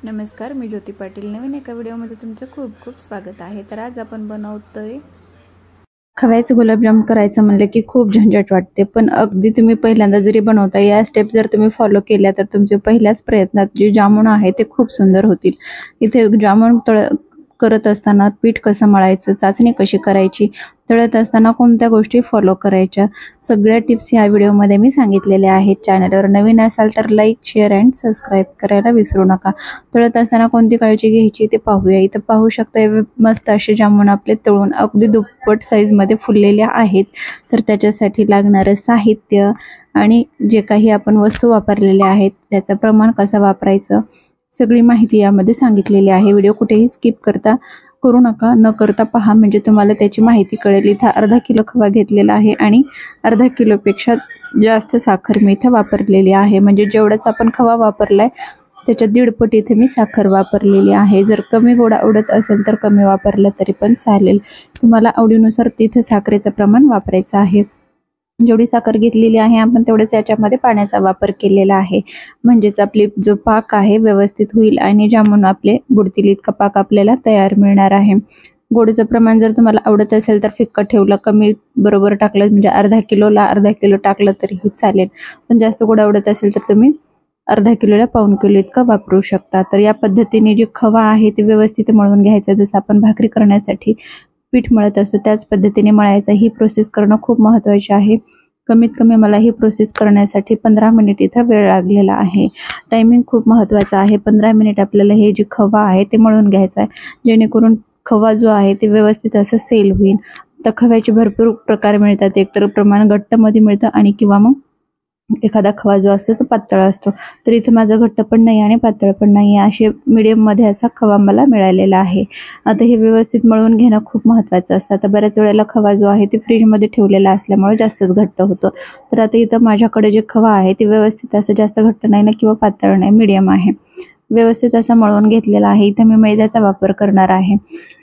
नमस्कार, मी ज्योती पाटील। नवीन एका व्हिडिओमध्ये तुमचं खूप खूप स्वागत आहे। तर आज आपण बनवतोय खव्याचे गुलाबजाम। करायचं म्हणलं की खूप झंझट वाटते, पण अगदी तुम्ही पहिल्यांदा जरी बनवता या स्टेप जर तुम्ही फॉलो केल्या तर तुमचे पहिल्याच प्रयत्नात जे जामुन आहे ते खूप सुंदर होतील। इथे जामुन करत असताना पीठ कसं मळायचं, चाचणी कशी करायची, तळत असताना कोणत्या गोष्टी फॉलो करायच्या, सगळ्या टिप्स ह्या व्हिडिओमध्ये मी सांगितलेल्या आहेत। चॅनलवर नवीन असाल तर लाईक, शेअर अँड सबस्क्राईब करायला विसरू नका। तळत असताना कोणती काळजी घ्यायची ते पाहूया। इथं पाहू शकता मस्त असे जामुन आपले तळून अगदी दुप्पट साईजमध्ये फुललेले आहेत। तर त्याच्यासाठी लागणारं साहित्य आणि जे काही आपण वस्तू वापरलेल्या आहेत त्याचं प्रमाण कसं वापरायचं सगळी माहिती यामध्ये सांगितलेली आहे। व्हिडिओ कुठेही स्किप करू नका, न करता पहा, म्हणजे तुम्हाला त्याची माहिती कळेल। इथं अर्धा किलो खवा घेतलेला आहे आणि अर्धा किलोपेक्षा जास्त साखर मी इथं वापरलेली आहे। म्हणजे जेवढाच आपण खवा वापरलाय त्याच्या दीडपट इथे मी साखर वापरलेली आहे। जर कमी गोड आवडत असेल तर कमी वापरलं तरी पण चालेल, तुम्हाला आवडीनुसार तिथं साखरेचं प्रमाण वापरायचं आहे। जेवढी साखर घेतलेली आहे आपण तेवढेच याच्यामध्ये पाण्याचा वापर केलेला आहे, म्हणजेच आपली जो पाक आहे व्यवस्थित होईल आणि जामुन आपले बुडतील इतका पाक आपल्याला तयार मिळणार आहे। गोडचं प्रमाण जर तुम्हाला आवडत असेल तर फिक्कट ठेवलं, कमी बरोबर टाकलं म्हणजे अर्धा किलो टाकलं तरीही चालेल, पण जास्त गोड आवडत असेल तर तुम्ही अर्धा किलोला पाऊण किलो इतकं वापरू शकता। तर या पद्धतीने जे खवा आहे ते व्यवस्थित मळून घ्यायचं, जसं आपण भाकरी करण्यासाठी पीठ मळत असतो त्याच पद्धतीने मळायचं। ही प्रोसेस करणं खूप महत्त्वाची आहे। कमीत कमी मला ही प्रोसेस करण्यासाठी 15 मिनिट इथं वेळ लागलेला आहे। टायमिंग खूप महत्त्वाचा आहे। 15 मिनिट आपल्याला हे जे खवा आहे ते मळून घ्यायचं आहे, जेणेकरून खवा जो आहे ते व्यवस्थित असं सेल होईल। तर खव्याचे भरपूर प्रकार मिळतात, एकतर प्रमाण घट्ट मध्ये मिळतं आणि किंवा मग एखादा खवा जो असतो तो पातळ असतो। तर इथं माझा घट्ट पण नाही आणि पातळ पण नाही, असे मीडियम मध्ये असा खवा मला मिळालेला आहे। आता हे व्यवस्थित मळून घेणं खूप महत्त्वाचं असतं। आता बऱ्याच वेळेला खवा जो आहे ते फ्रीजमध्ये ठेवलेला असल्यामुळे जास्तच घट्ट होतो। तर आता इथं माझ्याकडे जे खवा आहे ते व्यवस्थित असं जास्त घट्ट नाही ना किंवा पातळ नाही, मीडियम आहे, व्यवस्थित असा मळून घेतलेला आहे। इथं मी मैद्याचा वापर करणार आहे।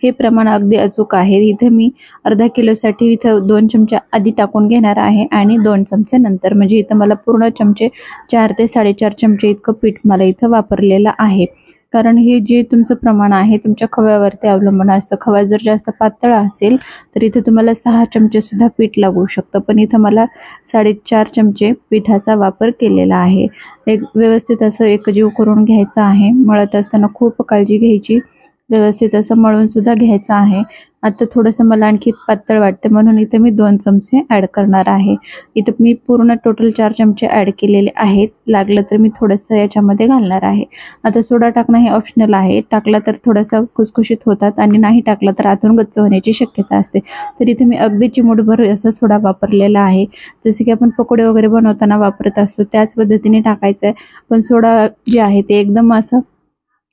हे प्रमाण अगदी अचूक आहे। इथं मी अर्धा किलोसाठी इथं 2 चमचे आधी टाकून घेणार आहे आणि 2 चमचे नंतर, म्हणजे इथं मला पूर्ण चमचे 4 ते 4.5 चमचे इतकं पीठ मला इथं वापरलेलं आहे। कारण हे जे तुमचं प्रमाण आहे तुमच्या खव्यावरती अवलंबून असतं। खवा जर जास्त पातळ असेल तर इथं तुम्हाला 6 चमचे सुद्धा पीठ लागू शकतं, पण इथं मला 4.5 चमचे पिठाचा वापर केलेला आहे। एक व्यवस्थित असं एकजीव करून घ्यायचं आहे। मळत असताना खूप काळजी घ्यायची, व्यवस्थित असं मळून सुद्धा घ्यायचं आहे। आता थोडंसं मला आणखी पातळ वाटतं म्हणून इथं मी 2 चमचे ॲड करणार आहे। इथं मी पूर्ण टोटल 4 चमचे ॲड केलेले आहेत, लागलं तर मी थोडंसं याच्यामध्ये घालणार आहे। आता सोडा टाकणं हे ऑप्शनल आहे, टाकला तर थोडंसं खुसखुशीत होतात आणि नाही टाकला तर आतून गच्च होण्याची शक्यता असते। तर इथे मी अगदी चिमूटभर असा सोडा वापरलेला आहे, जसे की आपण पकोडे वगैरे बनवताना वापरत असतो त्याच पद्धतीने टाकायचं आहे। पण सोडा जे आहे ते एकदम असं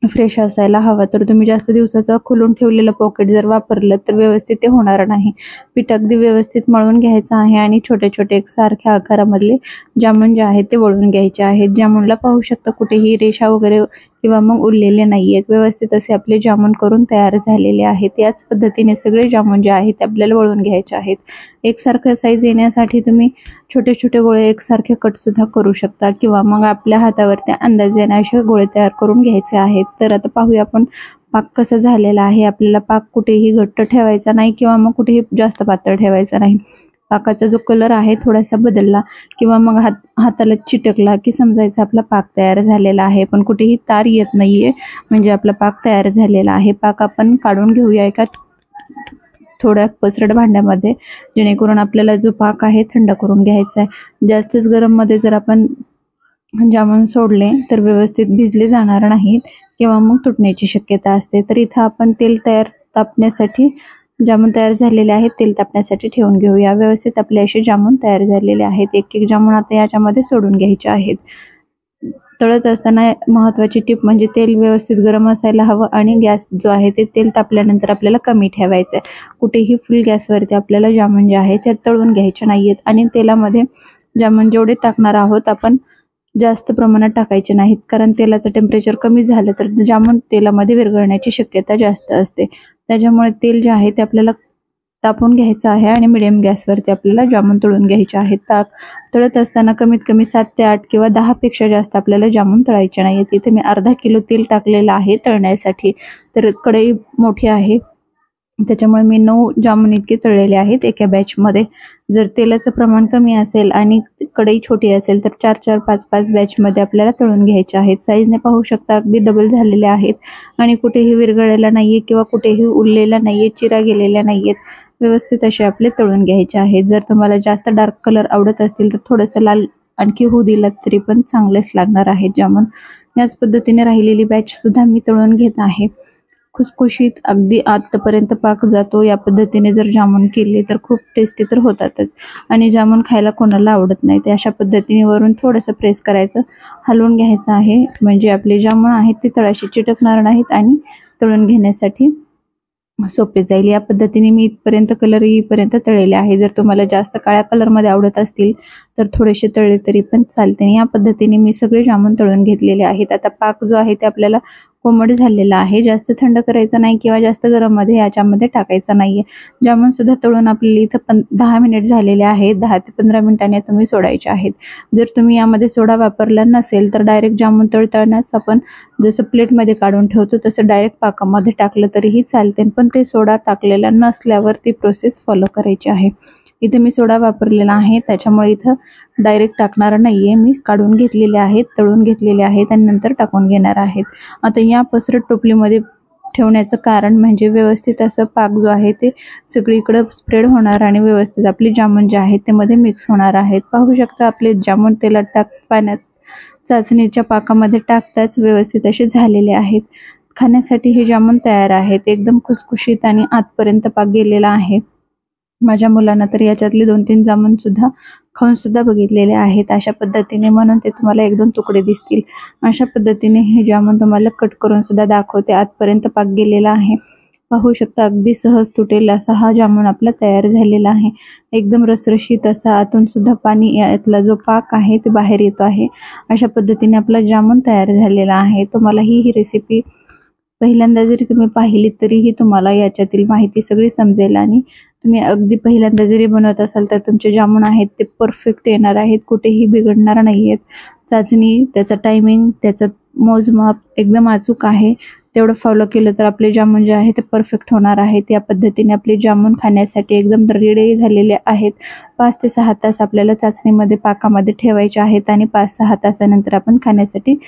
फ्रेश असायला हवा, तर तुम्ही जास्त दिवसाचं खोलून ठेवलेलं पॉकेट जर वापरलं तर व्यवस्थित ते होणार नाही। पीठ अगदी व्यवस्थित मळून घ्यायचं आहे आणि छोटे छोटे एकसारख्या आकारामधले जामुन जे आहेत ते वळून घ्यायचे आहेत। जामुनला पाहू शकता कुठेही रेषा वगैरे किंवा मग उरलेले नाही आहेत, व्यवस्थित असे आपले जामुन करून तयार झालेले आहेत। याच पद्धतीने सगळे जामुन जे आहेत ते आपल्याला वळून घ्यायचे आहेत। एकसारखं साईज येण्यासाठी तुम्ही छोटे छोटे गोळे एकसारखे कट सुद्धा करू शकता किंवा मग आपल्या हातावरती अंदाज येण्या असे गोळे तयार करून घ्यायचे आहेत। तर आता पाहूया आपण पाक कसा झालेला आहे। आपल्याला पाक कुठेही घट्ट ठेवायचा नाही किंवा मग कुठेही जास्त पातळ ठेवायचा नाही। पाकाचा जो कलर आहे थोडासा बदलला किंवा मग हाताला चिटकला की समजायचं आपला पाक तयार झालेला आहे, पण कुठेही तार येत नाहीये, म्हणजे आपला पाक तयार झालेला आहे। पाक आपण काढून घेऊया एका थोड्या पसरट भांड्यामध्ये, जेणेकरून आपल्याला जो पाक आहे थंड करून घ्यायचा आहे। जास्तच गरम मध्ये जर आपण जामुन सोडले तर व्यवस्थित भिजले जाणार नाहीत किंवा मग तुटण्याची शक्यता असते। तर इथं आपण तेल तापण्यासाठी जामुन तयार झालेले आहेत, तेल तापण्यासाठी ठेवून घेऊया। व्यवस्थित आपले असे जामुन तयार झालेले आहेत। एक एक जामुन आता याच्यामध्ये सोडून घ्यायचे आहेत। तळत असताना महत्त्वाची टिप म्हणजे तेल व्यवस्थित गरम असायला हवं आणि गॅस जो आहे ते तेल तापल्यानंतर आपल्याला कमी ठेवायचं आहे। कुठेही फुल गॅसवरती आपल्याला जामुन जे आहे ते तळून घ्यायचे नाहीत आणि तेलामध्ये जामुन जेवढे टाकणार आहोत आपण जास्त प्रमाणात टाकायचे नाहीत, कारण तेलाचं टेम्परेचर कमी झालं तर जामुन तेलामध्ये विरघळण्याची शक्यता जास्त असते। त्याच्यामुळे तेल जे आहे ते आपल्याला तापवून घ्यायचा आहे आणि मिडियम गॅसवरती आपल्याला जामून तळून घ्यायचे आहेत. तळत असताना कमीत कमी 7 ते 8 किंवा 10 पेक्षा जास्त आपल्याला जामून तळायचे नाहीत. इथे मी अर्धा किलो तेल टाकलेलं आहे तळण्यासाठी. तर कढई मोठी आहे त्याच्यामुळे मी 9 जामून इतके तळलेले आहेत एका बॅचमध्ये. जर तेलाचं प्रमाण कमी असेल आणि कढई छोटी असेल तर 4-4, 5-5 बॅचमध्ये आपल्याला तळून घ्यायचे आहेत. साईजने पाहू शकता अगदी डबल झालेले आहेत आणि कुठेही विरघळलेला नाहीये किंवा कुठेही उरलेला नाहीये, चिरा गेलेल्या नाहीयेत. व्यवस्थित असे आपले तळून घ्यायचे आहेत. जर तुम्हाला जास्त डार्क कलर आवडत असतील तर थोडंसं लाल आणखी होऊ दिलात तरी पण चांगलेच लागणार आहेत जामून. याच पद्धतीने राहिलेली बॅच सुद्धा मी तळून घेत आहे. खुसखुशीत अगदी आतपर्यंत पाक जातो या पद्धतीने जर जामून केले तर खूप टेस्टी तर होतातच आणि जामून खायला कोणाला आवडत नाही. ते अशा पद्धतीने वरून थोडंसं प्रेस करायचं, हलवून घ्यायचं आहे म्हणजे आपले जामून आहेत ते तळाशी चिटकणार नाहीत आणि तळून घेण्यासाठी सोपे जाईल. या पद्धतीने मी इथपर्यंत कलर येईपर्यंत तळलेले आहे. जर तुम्हाला जास्त काळ्या कलरमध्ये आवडत असतील तर थोडेसे तळले तरी पण चालते. या पद्धतीने मी सगळे जामून तळून घेतलेले आहेत. आता पाक जो आहे ते आपल्याला कोमट झालेला आहे. जास्त थंड करायचा नाही किंवा जास्त गरममध्ये याच्यामध्ये टाकायचा नाहीये. जामून सुद्धा तळून आपल्याला इथं 10 मिनिट झालेले आहेत. 10 ते 15 मिनिटांनी तुम्ही सोडायचे आहेत. जर तुम्ही यामध्ये सोडा वापरला नसेल तर डायरेक्ट जामून तळतानाच आपण जसं प्लेटमध्ये काढून ठेवतो तसं डायरेक्ट पाकामध्ये टाकलं तरीही चालते, पण ते सोडा टाकलेला नसल्यावर ती प्रोसेस फॉलो करायची आहे. इथे मी सोडा वापरलेला आहे त्याच्यामुळे इथं डायरेक्ट टाकणार नाहीये. मी काढून घेतलेले आहेत, तळून घेतलेले आहेत आणि नंतर टाकून घेणार आहेत. आता या पसरट टोपलीमध्ये ठेवण्याचं कारण म्हणजे व्यवस्थित असं पाक जो आहे ते सगळीकडे स्प्रेड होणार आणि व्यवस्थित आपले जामून जे आहेत ते मध्ये मिक्स होणार आहेत. पाहू शकता आपले जामून तेलात पाण्यात चाचणीच्या पाकामध्ये टाकताच व्यवस्थित असे झालेले आहेत. खाण्यासाठी हे जामून तयार आहेत. एकदम खुसखुशीत आणि आतपर्यंत पाक गेलेला आहे. माझ्या मुलांना तर याच्यातले 2-3 जामून सुद्धा खाऊन सुद्धा बघितलेले आहेत अशा पद्धतीने, म्हणून ते तुम्हाला 1-2 तुकडे दिसतील. अशा पद्धतीने हे जामून तुम्हाला कट करून सुद्धा दाखवते. आतपर्यंत पाक गेलेला आहे. पाहू शकता अगदी सहज तुटेल असा हा जामून आपला तयार झालेला आहे. एकदम रसरशीत असा, आतून सुद्धा पाणी यातला जो पाक आहे ते बाहेर येतो आहे. अशा पद्धतीने आपला जामून तयार झालेला आहे. तुम्हाला ही रेसिपी पहिल्यांदा जरी तुम्ही पाहिली तरीही तुम्हाला याच्यातील माहिती सगळी समजेल आणि तुम्ही अगदी पहिल्यांदा जरी बनवत असाल तर तुमचे जामून आहेत ते परफेक्ट येणार आहेत, कुठेही बिघडणार नाहीयेत. चाचणी, त्याचा टायमिंग, त्याचं मोजमाप एकदम अचूक आहे. तेवढं फॉलो केलं तर आपले जामून जे आहे ते परफेक्ट होणार आहेत. या पद्धतीने आपले जामून खाण्यासाठी एकदम रेडी झालेले आहेत. 5 ते 6 तास आपल्याला चाचणीमध्ये पाकामध्ये ठेवायचे आहेत आणि 5-6 तासानंतर आपण खाण्यासाठी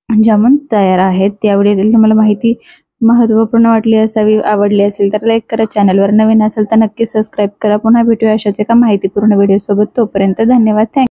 जामून तयार आहेत. त्यावेळी तुम्हाला माहिती महत्त्वपूर्ण वाटली असावी, आवडली असेल तर लाईक करा. चॅनलवर नवीन असेल तर नक्की सबस्क्राईब करा. पुन्हा भेटूया अशाच एका माहितीपूर्ण व्हिडिओ सोबत. तोपर्यंत धन्यवाद.